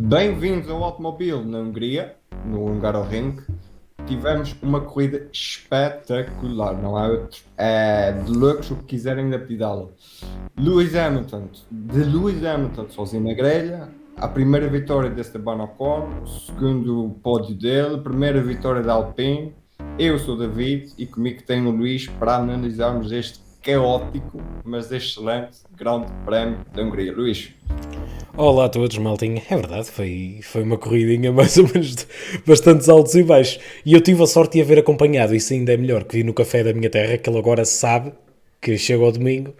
Bem-vindos ao Automóvel na Hungria, no Hungaroring. Tivemos uma corrida espetacular, não há outro. É de loucos o que quiserem da pedala. Lewis Hamilton sozinho na grelha, a primeira vitória de Esteban Ocon, o segundo pódio dele, primeira vitória da Alpine. Eu sou o David e comigo tenho o Luís para analisarmos este caótico, mas excelente Grande Prémio da Hungria. Luís. Olá a todos, maltinha. É verdade, foi uma corridinha mais ou menos de bastantes altos e baixos. E eu tive a sorte de haver acompanhado, isso ainda é melhor, que vi no café da minha terra, que ele agora sabe que chega ao domingo,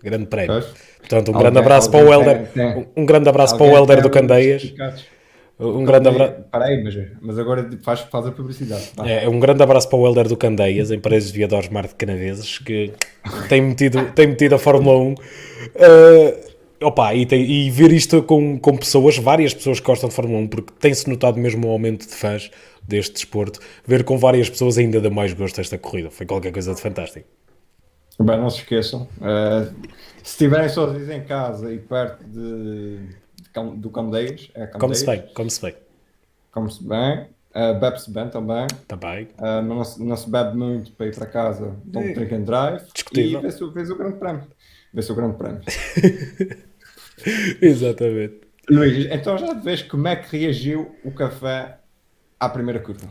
grande prémio. Pois. Portanto, um grande abraço para o Helder, um grande abraço para o Helder do Candeias. Um grande abraço. Peraí, mas agora faz a publicidade. Um grande abraço para o Helder do Candeias, em Paredes de Viadores, Mar de Canaveses, que tem metido a Fórmula 1. E ver isto com pessoas, várias pessoas que gostam de Fórmula 1, porque tem-se notado mesmo um aumento de fãs deste desporto, ver com várias pessoas ainda dá mais gosto esta corrida. Foi qualquer coisa de fantástico. Bem, não se esqueçam, se estiverem sozinhos em casa e perto do Candeias, Como-se bem. come-se bem, bebe-se bem também. Também. Não se bebe muito para ir para casa, don't drink and drive. Discutível. E vê-se o grande prémio. Vê-se o grande prémio. Exatamente. Luís, então já vês como é que reagiu o café à primeira curva?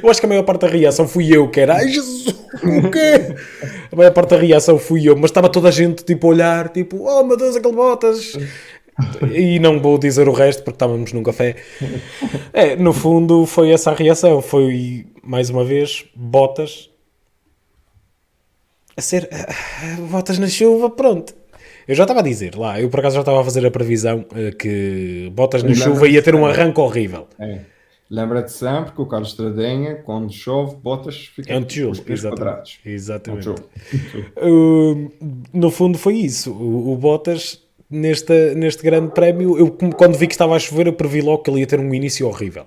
Eu acho que a maior parte da reação fui eu, que era ai Jesus, o quê? A maior parte da reação fui eu, mas estava toda a gente tipo a olhar, tipo, oh meu Deus, aquele Bottas. E não vou dizer o resto porque estávamos num café. No fundo foi essa a reação, foi mais uma vez Bottas a ser Bottas na chuva, pronto. Eu já estava a dizer lá, eu por acaso já estava a fazer a previsão que Bottas na chuva ia ter um arranque horrível. Lembra-te sempre que o Carlos Estradinha, quando chove, Bottas fica é um tijolo, os pés quadrados. Exatamente. No fundo foi isso. O Bottas, neste grande prémio, eu quando vi que estava a chover, eu previ logo que ele ia ter um início horrível.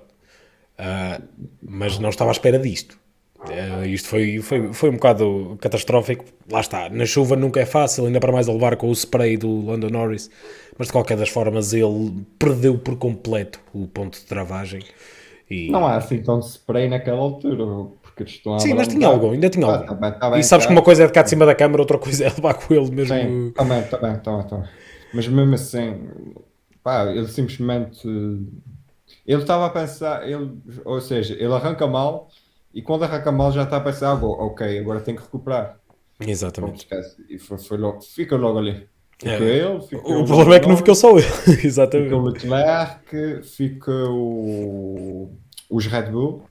Mas não estava à espera disto. Isto foi um bocado catastrófico. Lá está, na chuva nunca é fácil, ainda para mais a levar com o spray do Lando Norris, mas de qualquer das formas ele perdeu por completo o ponto de travagem. Não há assim tão de spray naquela altura, porque estão a Sim, mas tinha algum, ainda tinha algum. Tá bem, e sabes que uma coisa é de cá de cima da câmara, outra coisa é levar com ele mesmo. Sim, tá bem. Mas mesmo assim, pá, ele simplesmente... Ele estava a pensar, ou seja, ele arranca mal e quando arranca mal já está a pensar, ok, agora tem que recuperar. Exatamente. Pronto, esquece. E foi logo, fica logo ali. O problema é que não ficou só ele. Exatamente. Fica o Leclerc, fica os Red Bull.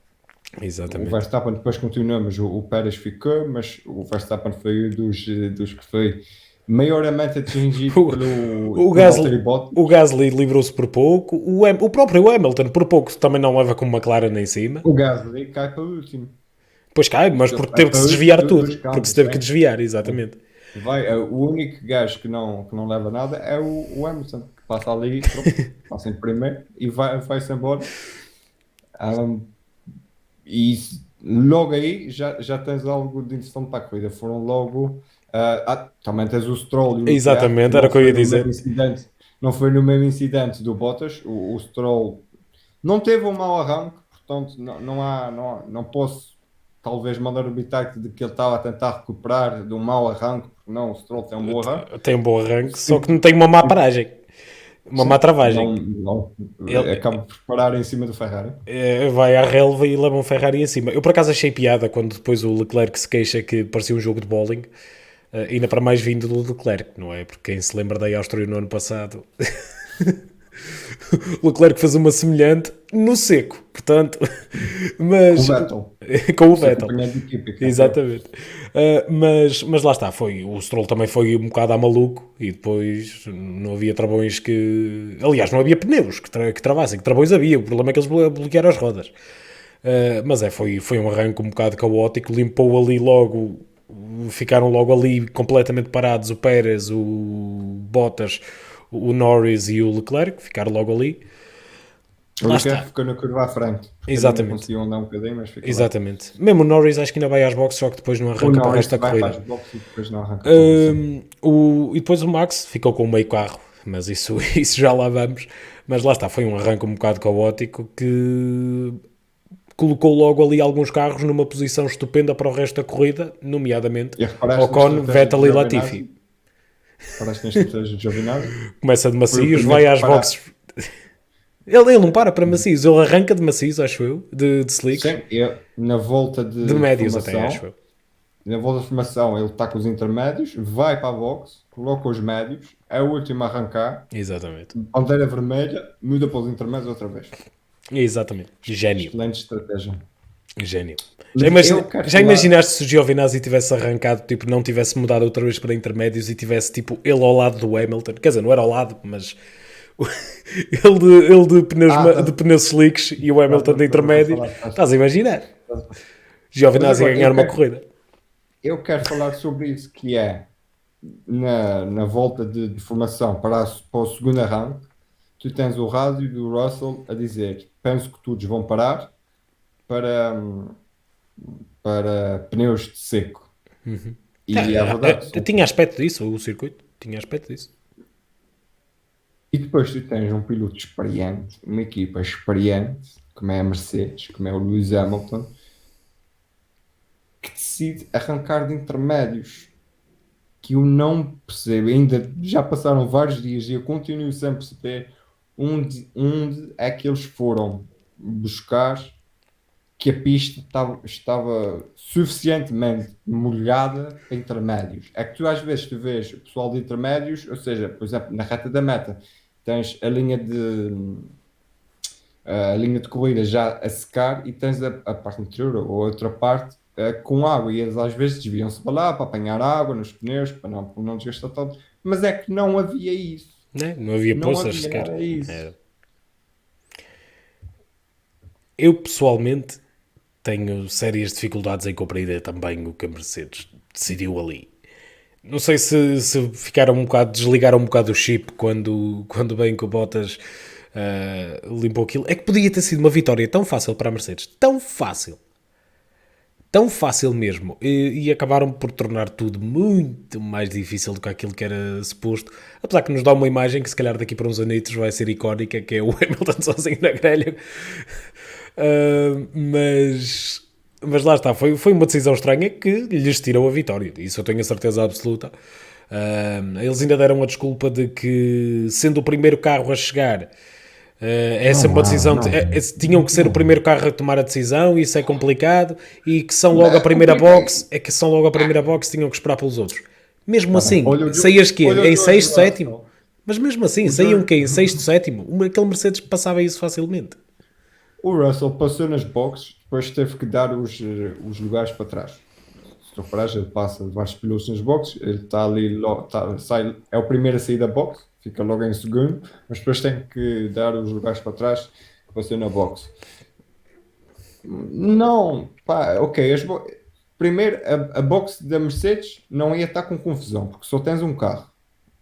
Exatamente. O Verstappen depois continua, mas o Pérez ficou, mas o Verstappen foi dos que foi maiormente atingido o Gasly livrou-se por pouco, o próprio Hamilton por pouco também não leva com uma McLaren em cima. O Gasly cai para o último. Pois cai, mas porque teve que se desviar tudo. Porque se teve que desviar, exatamente. O único gajo que não leva nada é o Hamilton, que passa ali, passa em primeiro e vai-se embora. E logo aí já tens algo de interessante para a corrida. Foram logo. Também tens o Stroll e o exatamente, era o que eu ia dizer. Não foi no mesmo incidente do Bottas. O Stroll não teve um mau arranque, portanto, não posso talvez mandar o bitite de que ele estava a tentar recuperar de um mau arranque, porque não, o Stroll tem um bom arranque. Tem um bom arranque, só que não tem uma má paragem. Uma má travagem. Ele acaba por parar em cima do Ferrari. Vai à relva e leva um Ferrari em cima. Eu por acaso achei piada quando depois o Leclerc se queixa que parecia um jogo de bowling. Ainda para mais vindo do Leclerc, não é? Porque quem se lembra da Áustria no ano passado... O Leclerc fez uma semelhante no seco, portanto, mas com o Vettel. Exatamente. Mas lá está, o Stroll também foi um bocado a maluco e depois não havia travões que... Aliás, não havia pneus que travassem, que travões havia, o problema é que eles bloquearam as rodas. Mas foi um arranque um bocado caótico, limpou ali logo, ficaram logo ali completamente parados o Pérez, o Bottas, o Norris e o Leclerc, ficaram logo ali. O Leclerc ficou na curva à frente. Exatamente. Conseguiu andar um bocadinho, mas ficou exatamente. Lá. Mesmo o Norris acho que ainda vai às boxes, só que depois não arranca para o resto da corrida. E depois não arranca e depois o Max ficou com o meio carro mas isso, isso já lá vamos. Mas lá está, foi um arranque um bocado caótico que colocou logo ali alguns carros numa posição estupenda para o resto da corrida, nomeadamente E reparaste na Ocon, estratégia Vettel de e Latifi. Giovinazzi? Reparaste na estratégia de Giovinazzi? Começa de Foi o macios, primeiro vai a às parar. boxes. Ele não para para macios, ele arranca de macios, acho eu, de slicks. Sim, na volta De médios até, acho eu. na volta de formação ele está com os intermédios, vai para a box, coloca os médios, é o último a arrancar, Exatamente. bandeira vermelha, muda para os intermédios outra vez. Exatamente. Gênio. Excelente estratégia. Gênio. Mas Já, eu quero já falar- imaginaste se o Giovinazzi tivesse arrancado, tipo, não tivesse mudado outra vez para intermédios e tivesse, tipo, ele ao lado do Hamilton? Quer dizer, não era ao lado, mas ele de pneus, de pneus slicks e o Hamilton de intermédios. Estás a imaginar? Giovinazzi a agora, ganhar eu uma quero- corrida. Eu quero falar sobre isso, que é na volta de formação para o segundo arranque, tu tens o rádio do Russell a dizer: penso que todos vão parar para pneus de seco. E é verdade. Tinha aspecto disso, o circuito. Tinha aspecto disso. E depois tu tens um piloto experiente, uma equipa experiente, como é a Mercedes, como é o Lewis Hamilton, que decide arrancar de intermédios. Que eu não percebo, ainda já passaram vários dias e eu continuo sem perceber onde é que eles foram buscar que a pista estava suficientemente molhada para intermédios. É que tu às vezes tu vês o pessoal de intermédios, ou seja, por exemplo, na reta da meta, tens a linha de corrida já a secar e tens a parte interior ou a outra parte com água e eles às vezes desviam-se para lá para apanhar água nos pneus para não desgastar tanto, mas é que não havia isso. Não havia Não poças havia sequer. nada disso. Eu pessoalmente tenho sérias dificuldades em compreender também o que a Mercedes decidiu ali. Não sei se ficaram um bocado, desligaram um bocado o chip quando bem que o Bottas limpou aquilo. É que podia ter sido uma vitória tão fácil para a Mercedes. Tão fácil mesmo, e acabaram por tornar tudo muito mais difícil do que aquilo que era suposto, apesar que nos dá uma imagem que se calhar daqui para uns anitos vai ser icónica, que é o Hamilton sozinho na grelha. Mas lá está, foi uma decisão estranha que lhes tirou a vitória, isso eu tenho a certeza absoluta. Eles ainda deram a desculpa de que, sendo o primeiro carro a chegar, é sempre uma decisão. Tinham que ser o primeiro carro a tomar a decisão, isso é complicado, e que são logo a primeira box, tinham que esperar pelos outros. Mesmo assim, saías que em sexto, sétimo? Mas mesmo assim, saíam que em sexto, sétimo? Aquele Mercedes passava isso facilmente. O Russell passou nas boxes, depois teve que dar os lugares para trás. Se tu reparares, ele passa vários pilotos nas boxes, ele está ali, é o primeiro a sair da box, fica logo em segundo, mas depois tem que dar os lugares para trás que passou na box. Não, pá, ok. Primeiro, a box da Mercedes não ia estar com confusão, porque só tens um carro.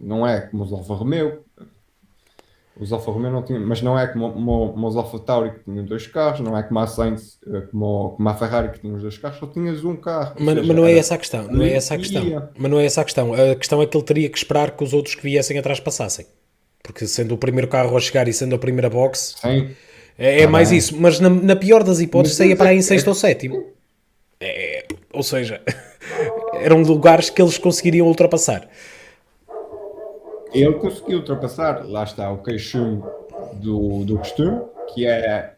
Não é como os Alfa Romeo. Os Alfa Romeo não tinham, mas não é como os Alfa Tauri que tinham dois carros, não é como a Sainz, como a Ferrari que tinha os dois carros, só tinhas um carro. Mas não é essa a questão, não é essa a questão. Mas não é essa a questão. A questão é que ele teria que esperar que os outros que viessem atrás passassem. Porque sendo o primeiro carro a chegar e sendo a primeira box, Sim. é mais isso. Mas na pior das hipóteses, saía para aí em sexto ou sétimo. Ou seja, eram lugares que eles conseguiriam ultrapassar. Ele conseguiu ultrapassar, lá está o queixume do costume, que é.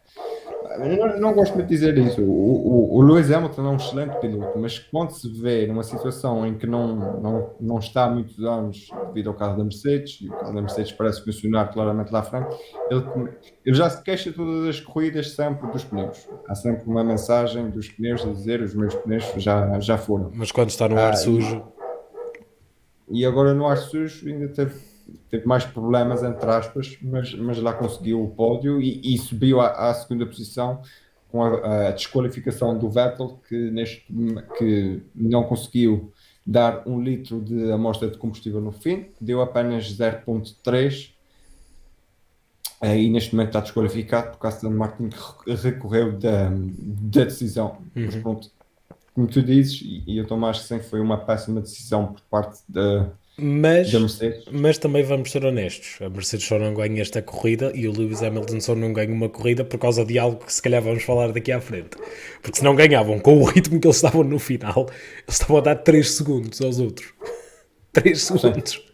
Não gosto muito de dizer isso. O Lewis Hamilton é um excelente piloto, mas quando se vê numa situação em que não está há muitos anos devido ao carro da Mercedes, e o carro da Mercedes parece funcionar claramente lá à frente, ele já se queixa todas as corridas sempre dos pneus. Há sempre uma mensagem dos pneus a dizer os meus pneus já foram. Mas quando está no ar sujo. E agora no ar sujo ainda teve mais problemas, entre aspas, mas lá conseguiu o pódio e subiu à segunda posição com a desqualificação do Vettel, que não conseguiu dar 1 litro de amostra de combustível no fim, deu apenas 0.3 e neste momento está desqualificado porque a Aston Martin recorreu da decisão. Mas pronto, como tu dizes, e eu também acho que sim, foi uma péssima decisão por parte Mas também vamos ser honestos, a Mercedes só não ganha esta corrida e o Lewis Hamilton só não ganha uma corrida por causa de algo que se calhar vamos falar daqui à frente, porque se não ganhavam com o ritmo que eles estavam no final, eles estavam a dar 3 segundos aos outros. 3 segundos.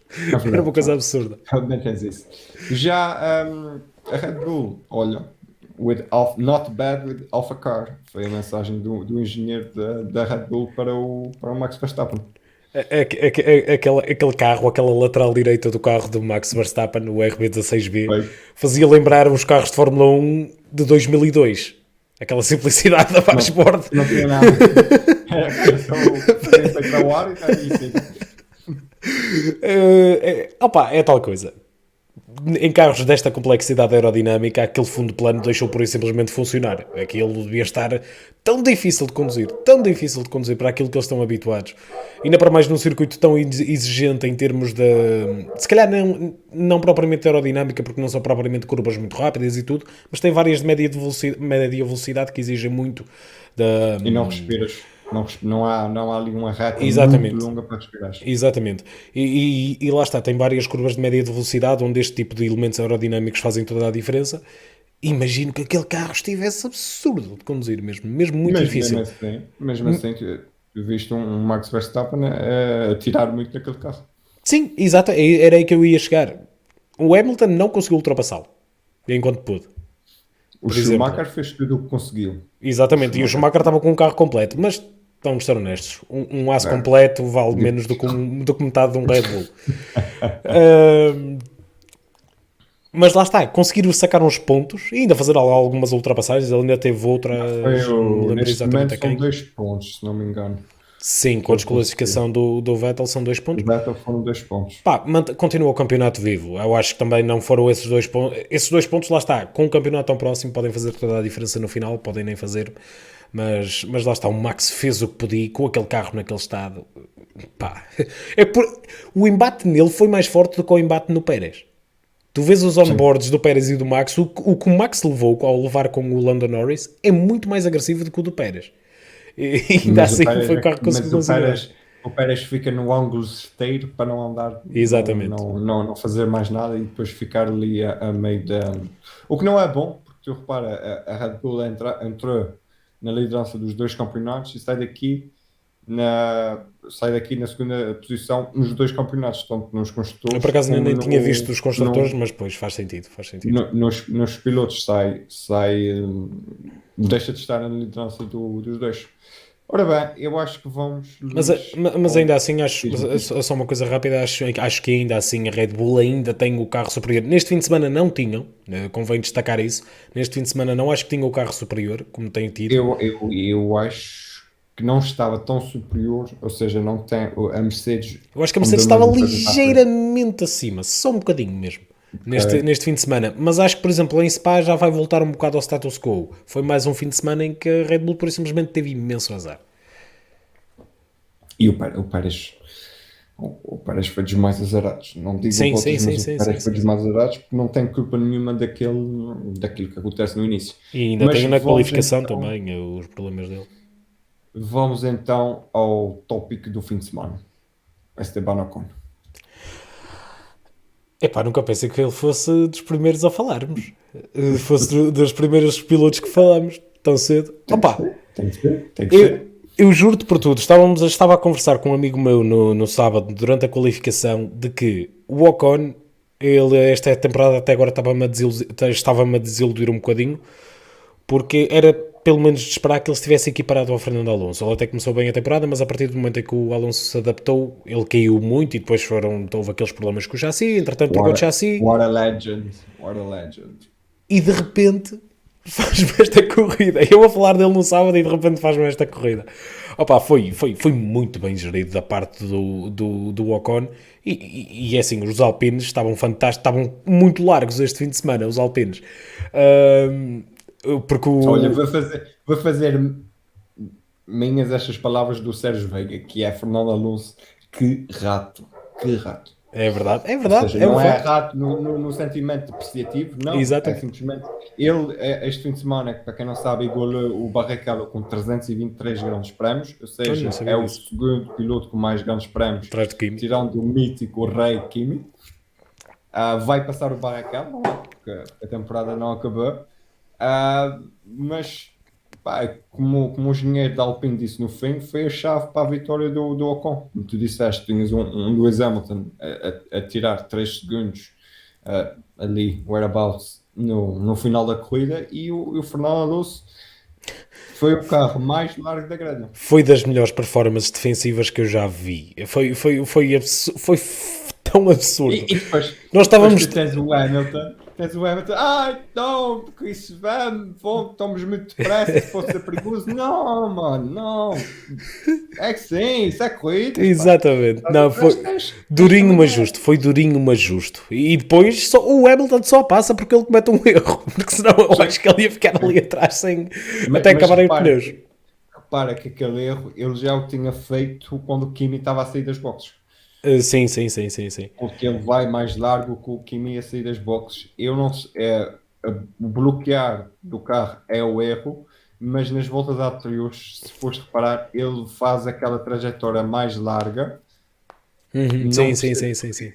Era uma coisa absurda. Realmente é isso. Já a Red Bull, olha, not bad with Alpha Car, foi a mensagem do engenheiro da Red Bull para o Max Verstappen. Aquele carro, aquela lateral direita do carro do Max Verstappen, o RB16B, fazia lembrar uns carros de Fórmula 1 de 2002. Aquela simplicidade da dashboard. Não tinha nada. Era só para o ar e está aí, sim. É tal coisa. Em carros desta complexidade aerodinâmica, aquele fundo plano deixou por isso simplesmente funcionar. Aquilo devia estar tão difícil de conduzir para aquilo que eles estão habituados. Ainda para mais num circuito tão exigente em termos de... Se calhar não propriamente aerodinâmica, porque não são propriamente curvas muito rápidas e tudo, mas tem várias de média velocidade que exigem muito da... E não respiras. Não há ali uma reta muito longa para respirar. Exatamente. E lá está, tem várias curvas de média de velocidade onde este tipo de elementos aerodinâmicos fazem toda a diferença. Imagino que aquele carro estivesse absurdo de conduzir mesmo muito difícil. Mesmo assim, viste um Max Verstappen a tirar muito daquele carro. Sim, exato, era aí que eu ia chegar. O Hamilton não conseguiu ultrapassá-lo, enquanto pôde. O Schumacher fez tudo o que conseguiu. Exatamente, e o Schumacher estava com um carro completo, mas vamos ser honestos, um aço completo vale menos do que metade de um Red Bull. Mas lá está, conseguiram sacar uns pontos e ainda fazer algumas ultrapassagens. Ele ainda teve outra. Neste momento são 2 pontos, se não me engano. Sim, com a desqualificação do Vettel são 2 pontos. O Vettel foram 2 pontos. Continua o campeonato vivo. Eu acho que também não foram esses 2 pontos. Esses 2 pontos, lá está, com o campeonato tão próximo, podem fazer toda a diferença no final, podem nem fazer. Mas lá está, o Max fez o que podia com aquele carro naquele estado. O embate nele foi mais forte do que o embate no Pérez. Tu vês os onboards do Pérez e do Max, o que o Max levou ao levar com o Lando Norris é muito mais agressivo do que o do Pérez. E ainda assim foi o carro que conseguiu conseguir. O Pérez fica no ângulo esteiro para não andar, exatamente. Não fazer mais nada e depois ficar ali a meio da... O que não é bom, porque tu repara, a Red Bull entrou na liderança dos 2 campeonatos e sai daqui na segunda posição nos 2 campeonatos, tanto nos construtores. Eu por acaso nem tinha visto os construtores, mas depois faz sentido. Nos pilotos deixa de estar na liderança dos 2. Ora bem, eu acho que vamos... Mas ainda assim, acho só uma coisa rápida, acho que ainda assim a Red Bull ainda tem o carro superior. Neste fim de semana não tinham, convém destacar isso. Neste fim de semana não acho que tinha o carro superior, como tem tido. Eu acho que não estava tão superior, ou seja, não tem a Mercedes... Eu acho que a Mercedes estava ligeiramente acima, só um bocadinho mesmo. Neste fim de semana, mas acho que, por exemplo, em Spa já vai voltar um bocado ao status quo. Foi mais um fim de semana em que a Red Bull por simplesmente teve imenso azar. E o Pérez foi dos mais azarados. Não digo sim, o Pérez foi dos mais azarados porque não tem culpa nenhuma daquilo que acontece no início. E ainda tem na qualificação então, também os problemas dele. Vamos então ao tópico do fim de semana. Esteban Ocon. Nunca pensei que ele fosse dos primeiros a falarmos. Fosse dos primeiros pilotos que falamos tão cedo. Tem que ser. Eu juro-te por tudo, estava a conversar com um amigo meu no sábado, durante a qualificação, de que o Ocon, ele esta temporada até agora estava-me a desiludir um bocadinho, porque era pelo menos de esperar que ele estivesse equiparado ao Fernando Alonso. Ele até começou bem a temporada, mas a partir do momento em que o Alonso se adaptou, ele caiu muito e depois houve aqueles problemas com o chassi, entretanto trocou de chassi. What a legend. E de repente faz-me esta corrida. Eu vou falar dele no sábado e de repente faz-me esta corrida. Foi muito bem gerido da parte do Ocon e é assim, os alpinos estavam fantásticos, estavam muito largos este fim de semana, os alpinos. Porque Olha, vou fazer minhas estas palavras do Sérgio Veiga, que é Fernando Alonso. Que rato. É verdade, é Ou verdade. seja, É um não é facto. errado no sentimento depreciativo, não. É Exatamente. simplesmente. Ele, este fim de semana, para quem não sabe, igualou o Barrichello com 323 grandes prémios, ou Olha, não seja, é sabia o disso. segundo piloto com mais grandes prémios, Atrás de Kimi. tirando o mítico Rei Kimi. Vai passar o Barrichello, não é? Porque a temporada não acabou. Mas, pá, como o engenheiro da Alpine disse no fim, foi a chave para a vitória do Ocon. Como tu disseste, tinhas um Lewis Hamilton a tirar 3 segundos ali, whereabouts, no final da corrida, e o Fernando Alonso foi o carro mais largo da grelha. Foi das melhores performances defensivas que eu já vi. Foi tão absurdo. E depois, Nós depois estávamos. tu tens o Hamilton, não, porque isso estamos muito depressa, se fosse ser perigoso. Não, mano, não. É que sim, isso é corridas, pá. Exatamente. Estás Não, atrás, foi tens durinho, também mas justo. Foi durinho, mas justo. E depois o Hamilton só passa porque ele comete um erro. Porque senão eu acho que ele ia ficar ali atrás sem até Mas acabarem os pneus. repara que aquele erro ele já o tinha feito quando o Kimi estava a sair das boxes. Sim, sim, sim, sim, sim. Porque ele vai mais largo que o Kimi a sair das boxes. Eu não sei, o bloquear do carro é o erro, mas nas voltas anteriores, se fores reparar, ele faz aquela trajetória mais larga, não Sim, sim, percebo sim, sim, sim.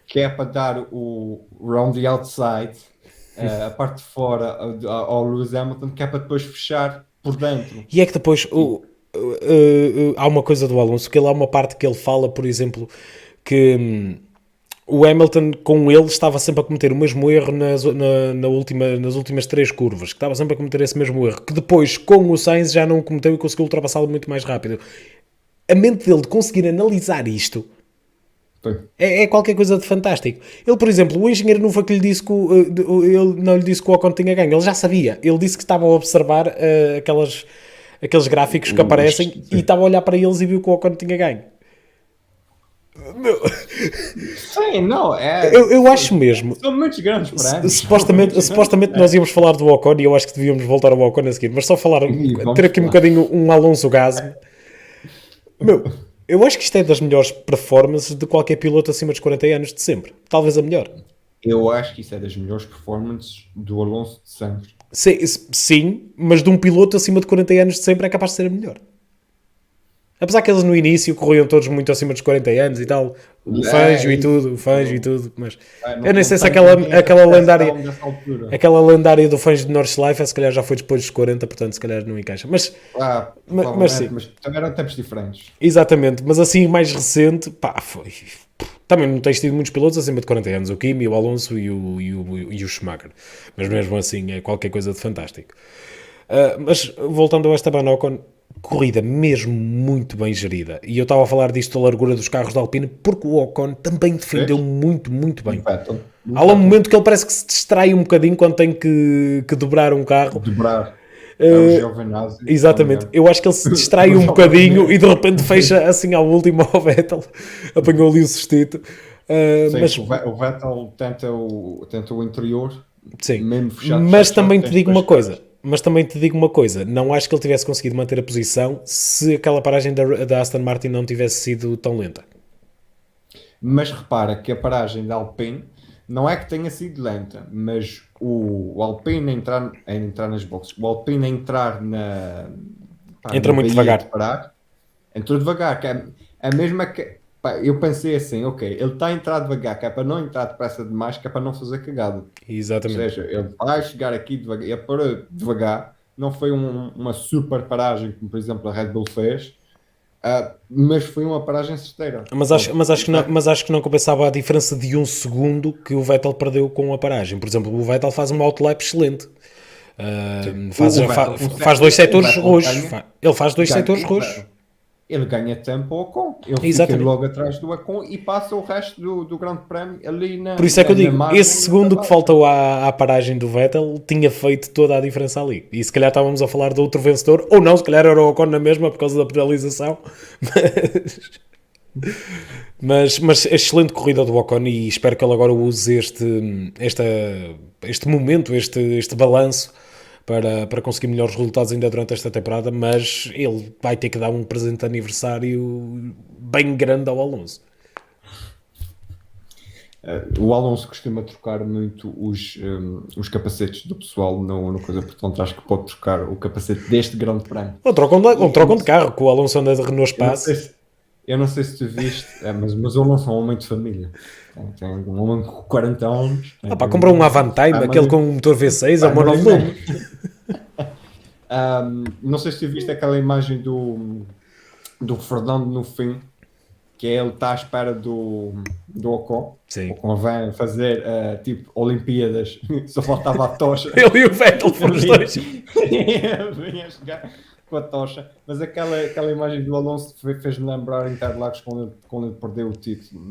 que é para dar o round the outside, a parte de fora ao Lewis Hamilton, que é para depois fechar por dentro. E é que depois há uma coisa do Alonso, que ele há uma parte que ele fala, por exemplo, que o Hamilton com ele estava sempre a cometer o mesmo erro nas últimas 3 curvas, que estava sempre a cometer esse mesmo erro, que depois com o Sainz já não o cometeu e conseguiu ultrapassá-lo muito mais rápido. A mente dele de conseguir analisar isto Foi. é qualquer coisa de fantástico. Ele, por exemplo, o engenheiro não foi que lhe disse que ele não lhe disse que o Ocon tinha ganho, ele já sabia. Ele disse que estava a observar aqueles gráficos que aparecem e estava a olhar para eles e viu que o Ocon tinha ganho. Meu, Sim, não, eu acho mesmo. são muitos grandes prémios. Supostamente nós íamos falar do Ocon e eu acho que devíamos voltar ao Ocon a seguir, mas só falar, ter aqui um bocadinho um Alonso Gasme. Meu, eu acho que isto é das melhores performances de qualquer piloto acima dos 40 anos de sempre. Talvez a melhor. Eu acho que isso é das melhores performances do Alonso de sempre. Sim, mas de um piloto acima de 40 anos de sempre é capaz de ser a melhor. Apesar que eles no início corriam todos muito acima dos 40 anos e tal, o Fangio e tudo, mas eu nem sei se aquela lendária do Fangio de Nordschleife se calhar já foi depois dos 40, portanto se calhar não encaixa. Mas sim. Mas também eram tempos diferentes. Exatamente, mas assim mais recente, pá, foi. Também não tens tido muitos pilotos acima de 40 anos, o Kimi, o Alonso e o Schumacher, mas mesmo assim é qualquer coisa de fantástico. Mas voltando ao Esteban Ocon, corrida mesmo muito bem gerida. E eu estava a falar disto da largura dos carros da Alpine porque o Ocon também defendeu muito, muito bem. Há um momento que ele parece que se distrai um bocadinho quando tem que dobrar um carro. Dobrar. O Giovinazzi. Exatamente. Eu acho que ele se distrai um bocadinho e de repente fecha assim ao último ao Vettel. Apanhou ali o cestito. Mas o Vettel tenta o interior. Sim. Mesmo fechado, mas também te digo uma coisa. Não acho que ele tivesse conseguido manter a posição se aquela paragem da Aston Martin não tivesse sido tão lenta. Mas repara que a paragem da Alpine não é que tenha sido lenta, mas o Alpine a entrar nas boxes, o Alpine a entrar entra muito devagar. Parar, entrou devagar, que é a mesma que eu pensei assim, ok, ele está a entrar devagar, que é para não entrar depressa demais, que é para não fazer cagada. Exatamente. Ou seja, ele vai chegar aqui devagar, ele parou devagar, não foi uma super paragem como por exemplo a Red Bull fez, mas foi uma paragem certeira. Mas acho que não compensava a diferença de 1 segundo que o Vettel perdeu com a paragem. Por exemplo, o Vettel faz uma outlap excelente. Faz 2 setores roxos. Ele faz 2 setores roxos. Ele ganha tempo ao Ocon. Ele fica logo atrás do Ocon e passa o resto do Grande Prémio ali na. Por isso é que eu digo, esse segundo que faltou à paragem do Vettel tinha feito toda a diferença ali. E se calhar estávamos a falar de outro vencedor, ou não, se calhar era o Ocon na mesma por causa da penalização. Mas excelente corrida do Ocon e espero que ele agora use este momento, este balanço para conseguir melhores resultados ainda durante esta temporada, mas ele vai ter que dar um presente de aniversário bem grande ao Alonso. O Alonso costuma trocar muito os capacetes do pessoal no coisa, portanto acho que pode trocar o capacete deste grande prémio. Ou trocam de carro, que o Alonso anda de Renault Espaço. Eu não sei se tu viste, mas o Alonso é um homem de família. Tem um homem com 40 anos. Compra um Avantime, aquele com um motor V6, é um monolume. Não sei se tu viste aquela imagem do Fernando no fim, que ele está à espera do Ocon. Sim. O Ocon vai fazer tipo Olimpíadas, só faltava a tocha. Ele e o Vettel foram os dois. Vinha chegar com a tocha, mas aquela imagem do Alonso fez-me lembrar em Interlagos quando ele perdeu o título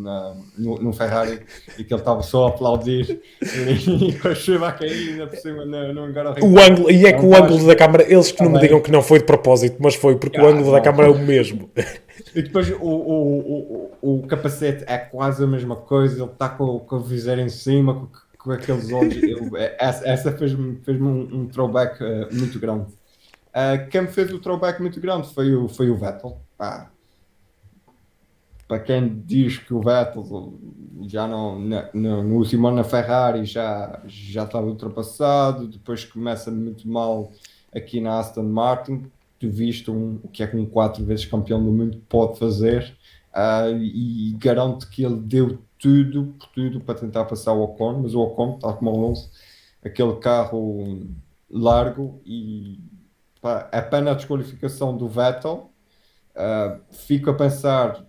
no Ferrari e que ele estava só a aplaudir e com a chuva a cair ainda por cima no Engarra. O ângulo, e é que o ângulo da câmara, eles que não me digam que não foi de propósito, mas foi porque o ângulo da câmara é o mesmo. E depois o capacete é quase a mesma coisa, ele está com a viseira em cima, com aqueles olhos. Essa fez-me um throwback muito grande. Quem me fez o throwback muito grande foi o Vettel. Para quem diz que o Vettel já no último ano na Ferrari já estava ultrapassado, depois começa muito mal aqui na Aston Martin. Tu viste o que é que um 4 vezes campeão do mundo pode fazer, e garanto que ele deu tudo para tentar passar o Ocon, mas o Ocon, tal como o Alonso, aquele carro largo e a pena a desqualificação do Vettel. Fico a pensar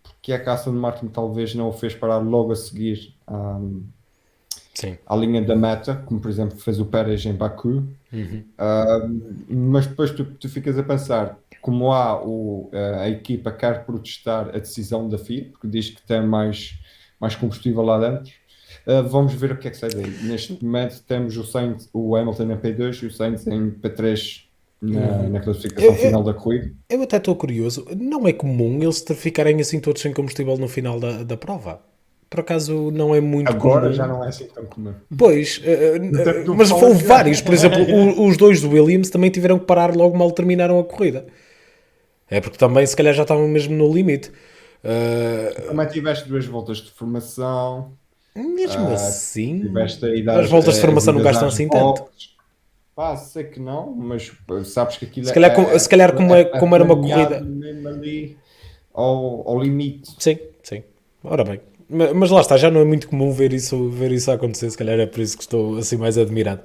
porque é que a Aston Martin talvez não o fez parar logo a seguir à linha da meta, como por exemplo fez o Pérez em Baku. Mas depois tu ficas a pensar, como a equipa quer protestar a decisão da FIA, porque diz que tem mais combustível lá dentro. Vamos ver o que é que sai daí. Neste momento temos o Hamilton em P2 e o Sainz em P3 na classificação final da corrida. Eu até estou curioso, não é comum eles ficarem assim todos sem combustível no final da prova? Por acaso não é muito Agora comum. já não é assim tão comum. Pois, mas houve vários. Por exemplo, os dois do Williams também tiveram que parar logo mal terminaram a corrida. É porque também se calhar já estavam mesmo no limite. Como tiveste 2 voltas de formação. Mesmo assim, as voltas de formação não gastam assim tanto. Sei que não, mas sabes que aquilo se calhar como era uma corrida mesmo ali ao limite. Sim. Ora bem, mas lá está, já não é muito comum ver isso acontecer. Se calhar é por isso que estou assim mais admirado.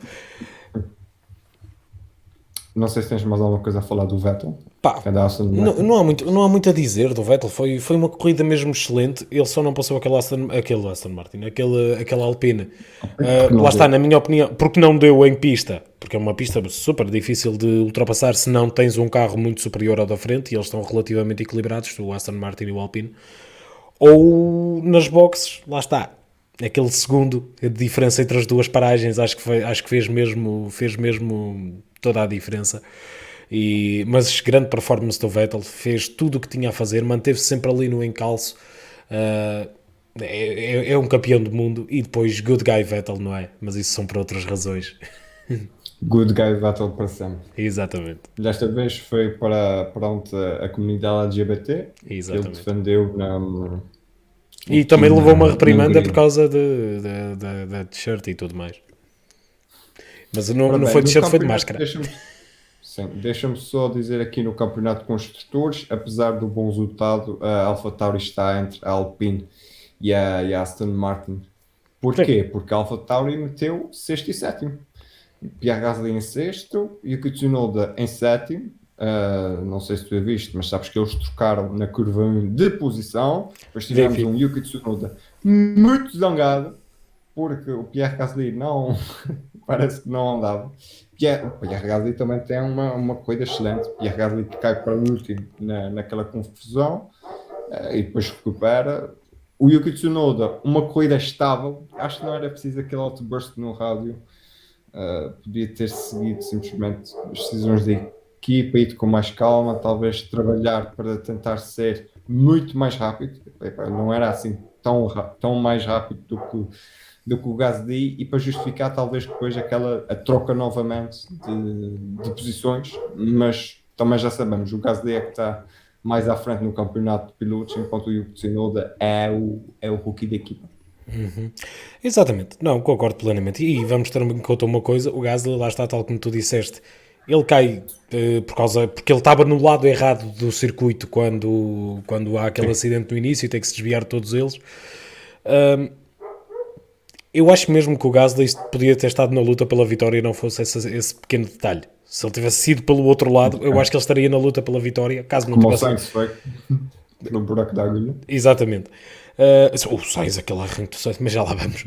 Não sei se tens mais alguma coisa a falar do Vettel. Não há muito a dizer do Vettel. Foi uma corrida mesmo excelente. Ele só não passou aquele Aston Martin, aquele Alpine. Lá está, na minha opinião, porque não deu em pista, porque é uma pista super difícil de ultrapassar se não tens um carro muito superior ao da frente, e eles estão relativamente equilibrados, o Aston Martin e o Alpine. Ou nas boxes, lá está, aquele segundo, a diferença entre as duas paragens, acho que fez mesmo toda a diferença. Mas grande performance do Vettel, fez tudo o que tinha a fazer, manteve-se sempre ali no encalço. É um campeão do mundo. E depois Good Guy Vettel, não é? Mas isso são para outras razões. Good Guy Vettel para sempre. Exatamente. Desta vez foi para a comunidade LGBT. Exatamente. Ele defendeu e também levou uma reprimenda por causa da t-shirt e tudo mais. Mas não foi de t-shirt, foi de máscara. Deixa-me só dizer aqui no campeonato de construtores, apesar do bom resultado, a AlphaTauri está entre a Alpine e a Aston Martin. Porquê? Porque a AlphaTauri meteu 6º e 7º. Pierre Gasly em 6º, Yuki Tsunoda em 7º. Não sei se tu a viste, mas sabes que eles trocaram na curva 1 de posição. Depois tivemos um Yuki Tsunoda muito zangado, porque o Pierre Gasly não parece que não andava. O Pierre Gasly também tem uma corrida excelente. O Pierre Gasly que cai para o último naquela confusão e depois recupera. O Yuki Tsunoda, uma corrida estável. Acho que não era preciso aquele outburst no rádio. Podia ter seguido simplesmente as decisões da equipa, ido com mais calma, talvez trabalhar para tentar ser muito mais rápido. Não era assim tão mais rápido do que o Gasly, e para justificar talvez depois a troca novamente de posições, mas também já sabemos, o Gasly é que está mais à frente no campeonato de pilotos, enquanto o Yuki Tsunoda é o rookie da equipa. Exatamente, não, concordo plenamente. E vamos ter em conta uma coisa: o Gasly, lá está, tal como tu disseste, ele cai porque ele estava no lado errado do circuito quando há aquele Sim. acidente no início e tem que se desviar de todos eles. Eu acho mesmo que o Gasly podia ter estado na luta pela vitória e não fosse esse pequeno detalhe. Se ele tivesse sido pelo outro lado, eu acho que ele estaria na luta pela vitória, caso não Como o tivesse. Sainz foi no buraco da agulha. Exatamente. O Sainz, aquele arranque do Sainz, mas já lá vamos.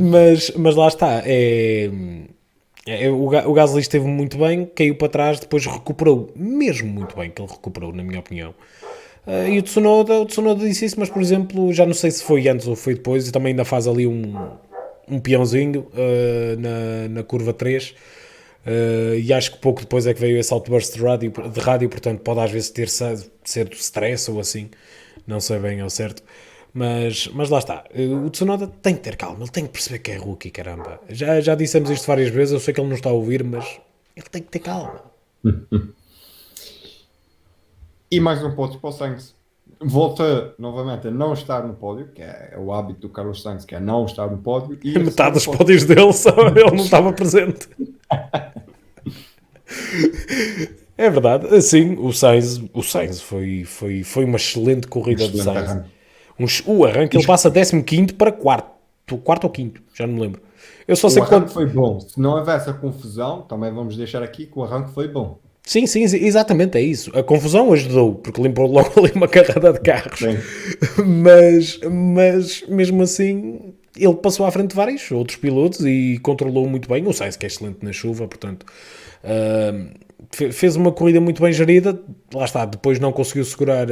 Mas lá está. O Gasly esteve muito bem, caiu para trás, depois recuperou, mesmo muito bem que ele recuperou, na minha opinião. E o Tsunoda disse isso, mas por exemplo, já não sei se foi antes ou foi depois, e também ainda faz ali um peãozinho na curva 3. E acho que pouco depois é que veio esse outburst de rádio, portanto pode às vezes ser do stress ou assim, não sei bem ao certo. Mas lá está, o Tsunoda tem que ter calma, ele tem que perceber que é rookie, caramba. Já dissemos isto várias vezes, eu sei que ele não está a ouvir, mas ele tem que ter calma. E mais um ponto para o Sainz. Volta novamente a não estar no pódio, que é o hábito do Carlos Sainz, que é não estar no pódio. E Metade dos pódios dele, ele não estava presente. É verdade, sim, o Sainz foi uma excelente corrida de excelente Sainz. arranque. O arranque ele passa 15º para quarto ou quinto, já não me lembro. Eu só O sei que arranque quando. foi bom. Se não houvesse a confusão, também vamos deixar aqui que o arranque foi bom. Sim, sim, exatamente, é isso. A confusão ajudou, porque limpou logo ali uma carrada de carros. Sim. Mas mesmo assim, ele passou à frente de vários outros pilotos e controlou muito bem. O Sainz, que é excelente na chuva, portanto, fez uma corrida muito bem gerida. Lá está, depois não conseguiu segurar.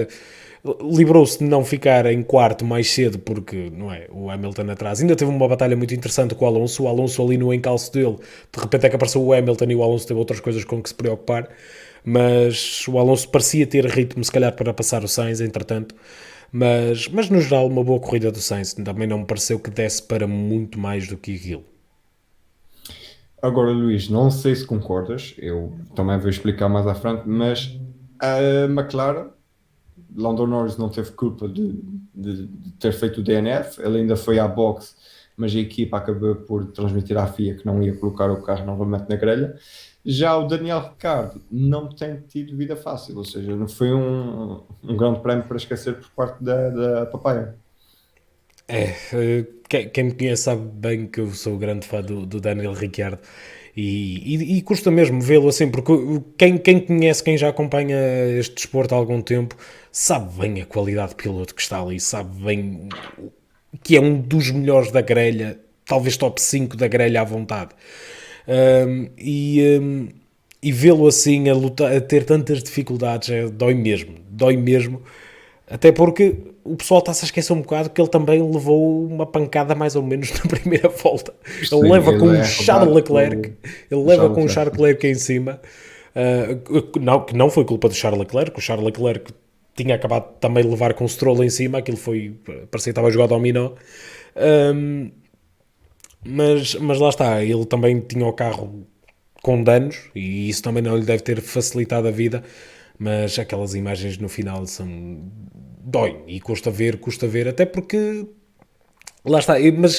Livrou-se de não ficar em quarto mais cedo, porque não é, o Hamilton atrás. Ainda teve uma batalha muito interessante com o Alonso ali no encalço dele. De repente é que apareceu o Hamilton e o Alonso teve outras coisas com que se preocupar. Mas o Alonso parecia ter ritmo, se calhar, para passar o Sainz, entretanto. Mas no geral, uma boa corrida do Sainz. Também não me pareceu que desse para muito mais do que aquilo. Agora, Luís, não sei se concordas, eu também vou explicar mais à frente, mas a McLaren, Lando Norris não teve culpa de ter feito o DNF, ele ainda foi à boxe, mas a equipa acabou por transmitir à FIA que não ia colocar o carro novamente na grelha. Já o Daniel Ricciardo não tem tido vida fácil, ou seja, não foi um grande prémio para esquecer por parte da papaya. Quem me conhece sabe bem que eu sou grande fã do Daniel Ricciardo e custa mesmo vê-lo assim, porque quem conhece, quem já acompanha este desporto há algum tempo, sabe bem a qualidade de piloto que está ali, sabe bem que é um dos melhores da grelha, talvez top 5 da grelha à vontade. Um, e, um, e vê-lo assim a lutar, a ter tantas dificuldades, dói mesmo, até porque o pessoal está-se a esquecer um bocado que ele também levou uma pancada mais ou menos na primeira volta. Ele Sim, leva com ele o é Charles rodado Leclerc, ele pelo leva Charles com o Leclerc. Charles Leclerc em cima, que não foi culpa do Charles Leclerc, o Charles Leclerc tinha acabado também de levar com o Stroll em cima, aquilo parecia que estava a jogar dominó. Um, mas lá está, ele também tinha o carro com danos e isso também não lhe deve ter facilitado a vida, mas aquelas imagens no final dói e custa ver, até porque lá está,